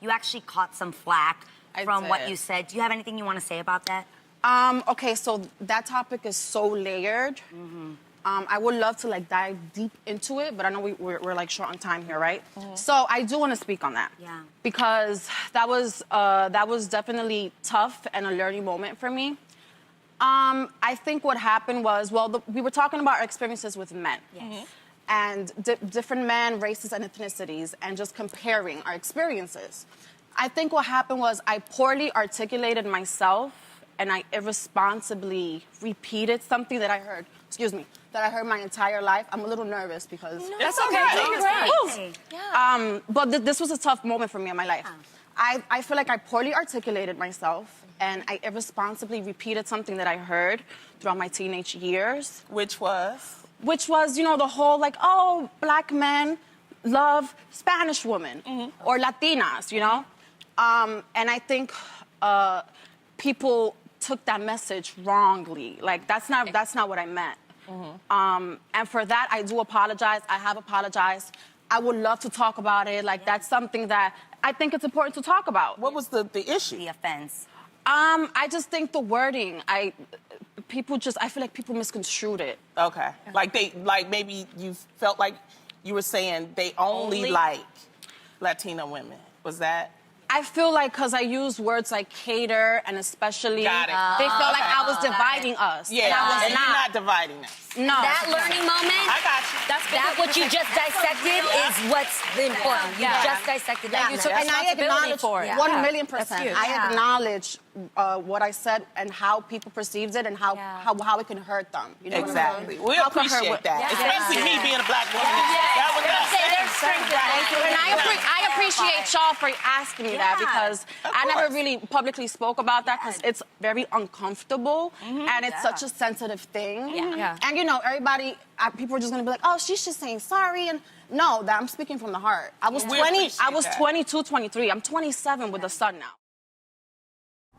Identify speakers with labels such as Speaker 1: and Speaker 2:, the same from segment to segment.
Speaker 1: you actually caught some flack from what
Speaker 2: did.
Speaker 1: you said. Do you have anything you want to say about that?
Speaker 2: Okay, so that topic is so layered. I would love to like dive deep into it, but I know we're like short on time here, right? So I do want to speak on that.
Speaker 1: Yeah.
Speaker 2: Because that was definitely tough and a learning moment for me. I think what happened was, we were talking about our experiences with men.
Speaker 1: Yes.
Speaker 2: And different men, races, and ethnicities, and just comparing our experiences. I think what happened was I poorly articulated myself, and I irresponsibly repeated something that I heard, my entire life. I'm a little nervous because...
Speaker 3: No, that's okay. Take your break.
Speaker 2: Yeah. But this was a tough moment for me in my life. I feel like I poorly articulated myself, and I irresponsibly repeated something that I heard throughout my teenage years.
Speaker 3: Which was,
Speaker 2: the whole like, oh, black men love Spanish women or Latinas, And I think people took that message wrongly. Like, that's not what I meant. And for that, I do apologize. I have apologized. I would love to talk about it. Like, that's something that I think it's important to talk about.
Speaker 3: what was the issue?
Speaker 1: The offense.
Speaker 2: I just think the wording, I feel like people misconstrued it.
Speaker 3: Okay. Like maybe you felt like you were saying they only like Latina women. Was that?
Speaker 2: I feel like because I used words like cater and especially,
Speaker 3: Got it.
Speaker 2: they felt like I was dividing us.
Speaker 3: Yeah,
Speaker 2: and I was
Speaker 3: and you're not dividing us.
Speaker 2: No.
Speaker 1: That learning moment,
Speaker 3: I got you.
Speaker 1: that what you just dissected is what's important. You just dissected that.
Speaker 2: You took responsibility
Speaker 3: for it.
Speaker 2: 1,000,000%. I acknowledge what I said and how people perceived it and how it can hurt them. You know
Speaker 3: Exactly.
Speaker 2: what I mean?
Speaker 3: We appreciate that. Especially me being a black woman. That was
Speaker 2: And I appreciate y'all for asking me that because I never really publicly spoke about that because it's very uncomfortable and it's such a sensitive thing. And everybody, people are just gonna be like, oh, she's just saying sorry. And no, I'm speaking from the heart. I was 22, 23. I'm 27 with a son now.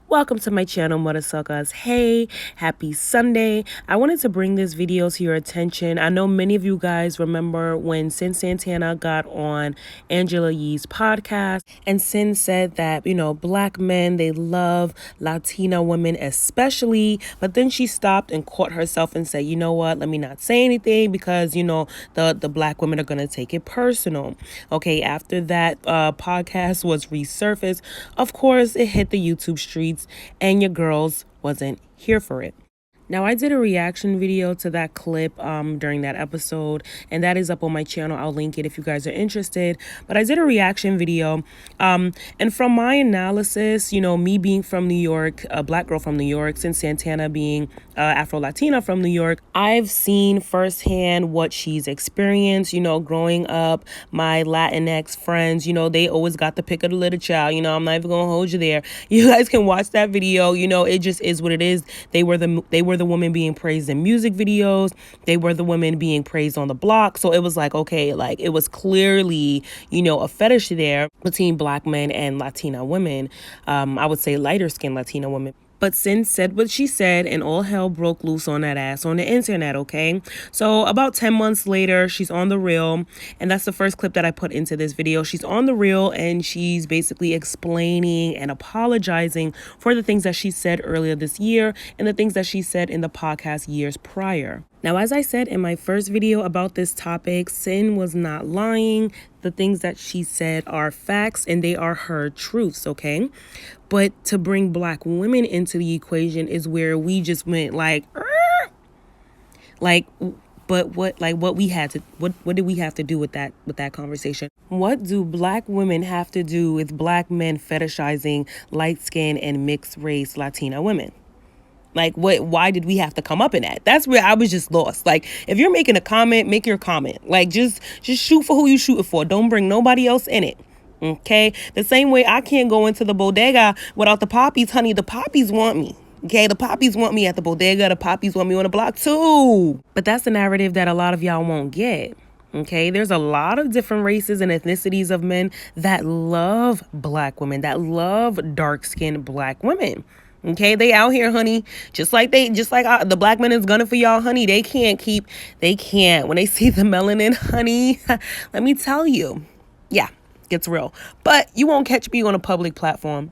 Speaker 4: Welcome to my channel, Mother Suckers. Hey, happy Sunday. I wanted to bring this video to your attention. I know many of you guys remember when Sin Santana got on Angela Yee's podcast, and Sin said that, black men, they love Latina women especially, but then she stopped and caught herself and said, you know what, let me not say anything because, the black women are going to take it personal. Okay, after that podcast was resurfaced, of course, it hit the YouTube streets, and your girls wasn't here for it. Now, I did a reaction video to that clip during that episode, and that is up on my channel. I'll link it if you guys are interested. But I did a reaction video, and from my analysis, me being from New York, a black girl from New York, since Santana being Afro-Latina from New York, I've seen firsthand what she's experienced, growing up. My Latinx friends, they always got the pick of the little child. I'm not even gonna hold you there. You guys can watch that video. It just is what it is. They were the women being praised in music videos. They were the women being praised on the block. So it was like, okay, like it was clearly, a fetish there between black men and Latina women. I would say lighter skinned Latina women. But Sin said what she said, and all hell broke loose on that ass on the internet, okay? So about 10 months later, she's on The Real, and that's the first clip that I put into this video. She's on The Real, and she's basically explaining and apologizing for the things that she said earlier this year and the things that she said in the podcast years prior. Now, as I said in my first video about this topic, Sin was not lying. The things that she said are facts and they are her truths, okay? But to bring black women into the equation is where we just went what did we have to do with that conversation? What do black women have to do with black men fetishizing light skin and mixed race Latina women? Why did we have to come up in that? That's where I was just lost. If you're making a comment, make your comment. Just shoot for who you shooting for. Don't bring nobody else in it. Okay? The same way I can't go into the bodega without the poppies, honey. The poppies want me. Okay? The poppies want me at the bodega. The poppies want me on the block too. But that's the narrative that a lot of y'all won't get. Okay, there's a lot of different races and ethnicities of men that love black women, that love dark-skinned black women. Okay, they out here, honey, just like the black men is gunning for y'all, honey. They can't. When they see the melanin, honey, let me tell you. Yeah, Gets real. But you won't catch me on a public platform,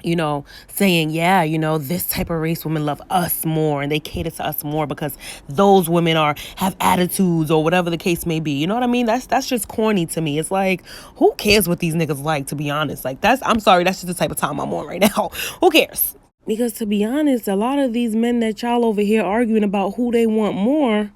Speaker 4: you know, saying, yeah, you know, this type of race women love us more and they cater to us more because those women have attitudes or whatever the case may be. You know what I mean? That's just corny to me. It's like, who cares what these niggas like, to be honest? Like, I'm sorry, that's just the type of time I'm on right now. Who cares? Because to be honest, a lot of these men that y'all over here arguing about who they want more,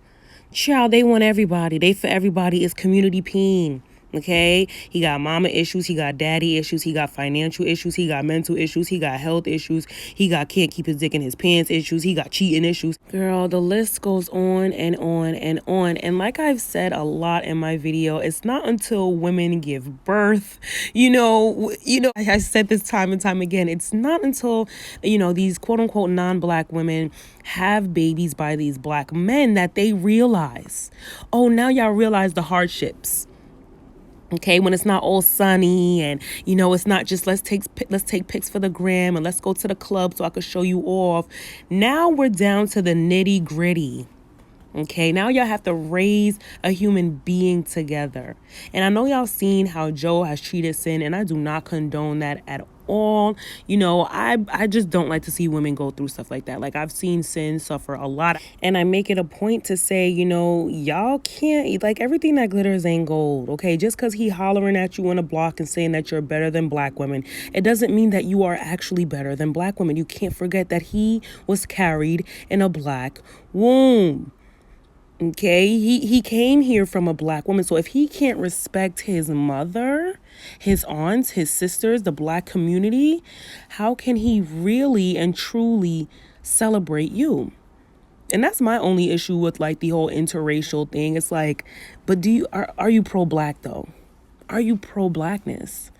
Speaker 4: child, they want everybody. They for everybody is community peen. Okay, he got mama issues, he got daddy issues, he got financial issues, he got mental issues, he got health issues, he got can't keep his dick in his pants issues, he got cheating issues. Girl, the list goes on and on and on. And like I've said a lot in my video, it's not until women give birth, you know, I said this time and time again, it's not until, you know, these quote unquote non-black women have babies by these black men that they realize, oh, now y'all realize the hardships. Okay, when it's not all sunny and, you know, it's not just let's take pics for the gram and let's go to the club so I could show you off. Now we're down to the nitty gritty. Okay, now y'all have to raise a human being together. And I know y'all seen how Joe has treated Sin, and I do not condone that at all. You know, I just don't like to see women go through stuff like that. Like, I've seen Sin suffer a lot, and I make it a point to say, you know, y'all can't, like, everything that glitters ain't gold. Okay, just because he hollering at you on a block and saying that you're better than black women, it doesn't mean that you are actually better than black women. You can't forget that he was carried in a black womb. Okay, he came here from a black woman. So if he can't respect his mother, his aunts, his sisters, the black community, how can he really and truly celebrate you? And that's my only issue with like the whole interracial thing. It's like, but are you pro-black though? Are you pro-blackness?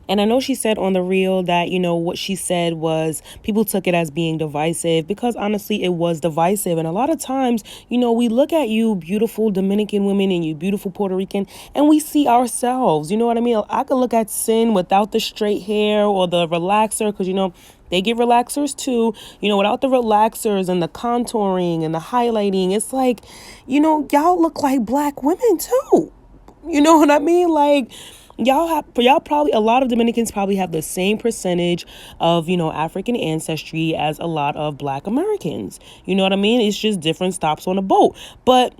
Speaker 4: And I know she said on the reel that, you know, what she said was people took it as being divisive, because honestly, it was divisive. And a lot of times, you know, we look at you beautiful Dominican women and you beautiful Puerto Rican and we see ourselves. You know what I mean? I could look at Sin without the straight hair or the relaxer, because, you know, they get relaxers too, you know, without the relaxers and the contouring and the highlighting. It's like, you know, y'all look like black women too. You know what I mean? Like, y'all probably, a lot of Dominicans probably have the same percentage of, you know, African ancestry as a lot of black Americans. You know what I mean? It's just different stops on a boat. But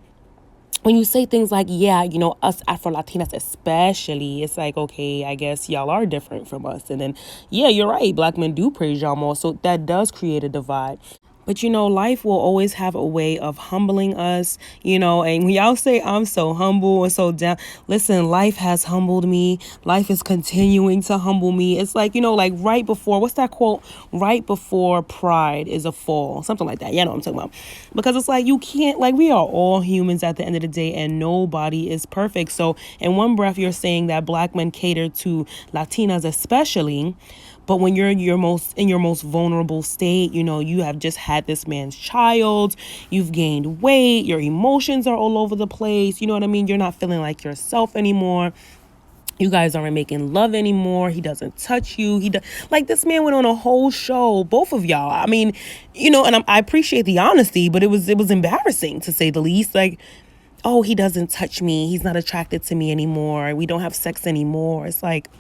Speaker 4: when you say things like, yeah, you know, us Afro-Latinas especially, it's like, okay, I guess y'all are different from us. And then, yeah, you're right. Black men do praise y'all more. So that does create a divide. But, you know, life will always have a way of humbling us, you know, and when y'all say I'm so humble and so down, listen, life has humbled me. Life is continuing to humble me. It's like, you know, like right before, what's that quote? Right before pride is a fall, something like that. Yeah, I know what I'm talking about. Because it's like, you can't, like, we are all humans at the end of the day and nobody is perfect. So in one breath, you're saying that black men cater to Latinas especially. But when you're in your most vulnerable state, you know, you have just had this man's child, you've gained weight, your emotions are all over the place. You know what I mean? You're not feeling like yourself anymore. You guys aren't making love anymore. He doesn't touch you. Like, this man went on a whole show, both of y'all. I mean, you know, and I appreciate the honesty, but it was embarrassing to say the least. Like, oh, he doesn't touch me. He's not attracted to me anymore. We don't have sex anymore. It's like,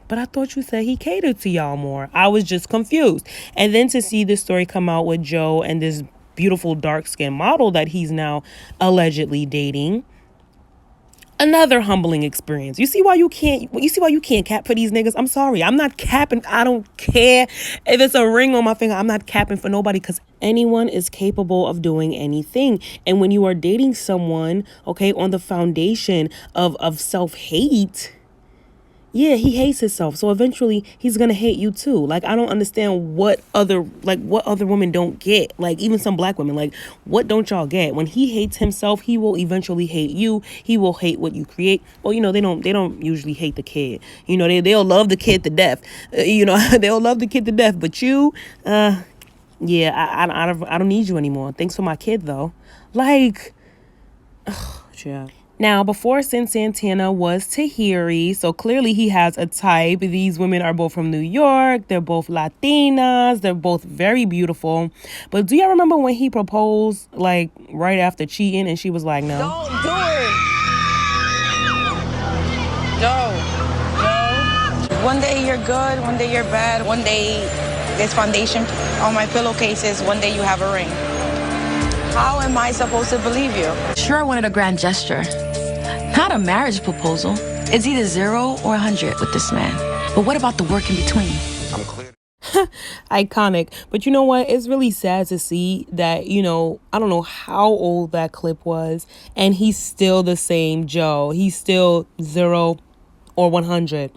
Speaker 4: but I thought you said he catered to y'all more. I was just confused. And then to see this story come out with Joe and this beautiful dark-skinned model that he's now allegedly dating, another humbling experience. You see why you can't cap for these niggas? I'm sorry. I'm not capping. I don't care if it's a ring on my finger. I'm not capping for nobody, because anyone is capable of doing anything. And when you are dating someone, okay, on the foundation of self-hate, yeah, he hates himself. So eventually he's going to hate you too. Like, I don't understand what other women don't get. Like, even some black women, like, what don't y'all get? When he hates himself, he will eventually hate you. He will hate what you create. Well, you know, they don't usually hate the kid. You know, they'll love the kid to death. You know, they'll love the kid to death. But you, yeah, I don't need you anymore. Thanks for my kid though. Like, yeah. Now, before Santana was Tahiri, so clearly he has a type. These women are both from New York. They're both Latinas. They're both very beautiful. But do y'all remember when he proposed, like, right after cheating, and she was like, no?
Speaker 1: Don't do it.
Speaker 5: One day you're good, one day you're bad, one day there's foundation on my pillowcases, one day you have a ring. How am I supposed to believe you?
Speaker 6: Sure, I wanted a grand gesture, not a marriage proposal. It's either 0 or 100 with this man. But what about the work in between?
Speaker 7: I'm clear.
Speaker 4: Iconic. But you know what? It's really sad to see that, you know, I don't know how old that clip was, and he's still the same Joe. He's still 0 or 100.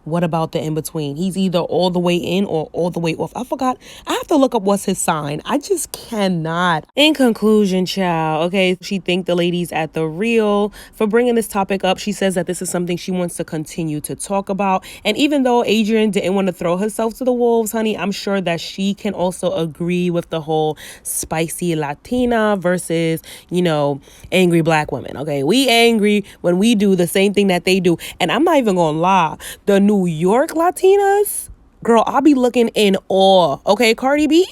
Speaker 4: What about the in-between? He's either all the way in or all the way off. I forgot. I have to look up what's his sign. I just cannot. In conclusion, child, okay, she thanked the ladies at The Real for bringing this topic up. She says that this is something she wants to continue to talk about. And even though Adrian didn't want to throw herself to the wolves, honey, I'm sure that she can also agree with the whole spicy Latina versus, you know, angry black women. Okay, we angry when we do the same thing that they do. And I'm not even gonna lie. The New York Latinas, girl, I'll be looking in awe. Okay, Cardi B?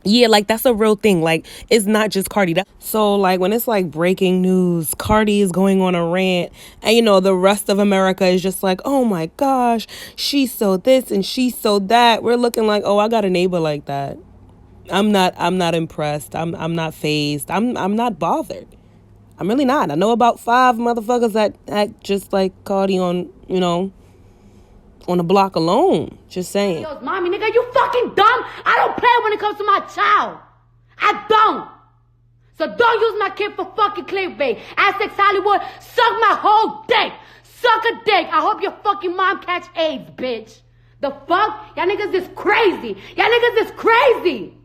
Speaker 4: Yeah, like that's a real thing. Like, it's not just Cardi. So like when it's like breaking news, Cardi is going on a rant, and you know the rest of America is just like, oh my gosh, she's so this and she's so that. We're looking like, oh, I got a neighbor like that. I'm not impressed. I'm not fazed. I'm not bothered. I'm really not. I know about 5 motherfuckers that act just like Cardi on, you know, on the block alone. Just saying.
Speaker 8: Yo, mommy, nigga, you fucking dumb. I don't play when it comes to my child. I don't. So don't use my kid for fucking clickbait. Aztecs Hollywood, suck my whole dick. Suck a dick. I hope your fucking mom catch AIDS, bitch. The fuck? Y'all niggas is crazy. Y'all niggas is crazy.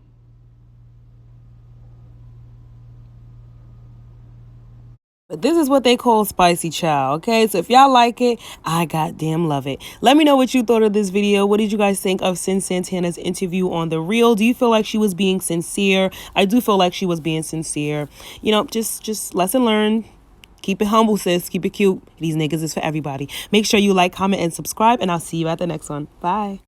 Speaker 4: But this is what they call spicy, child, okay? So if y'all like it, I goddamn love it. Let me know what you thought of this video. What did you guys think of Santana's interview on The Real? Do you feel like she was being sincere? I do feel like she was being sincere. You know, just lesson learned. Keep it humble, sis. Keep it cute. These niggas is for everybody. Make sure you like, comment, and subscribe, and I'll see you at the next one. Bye.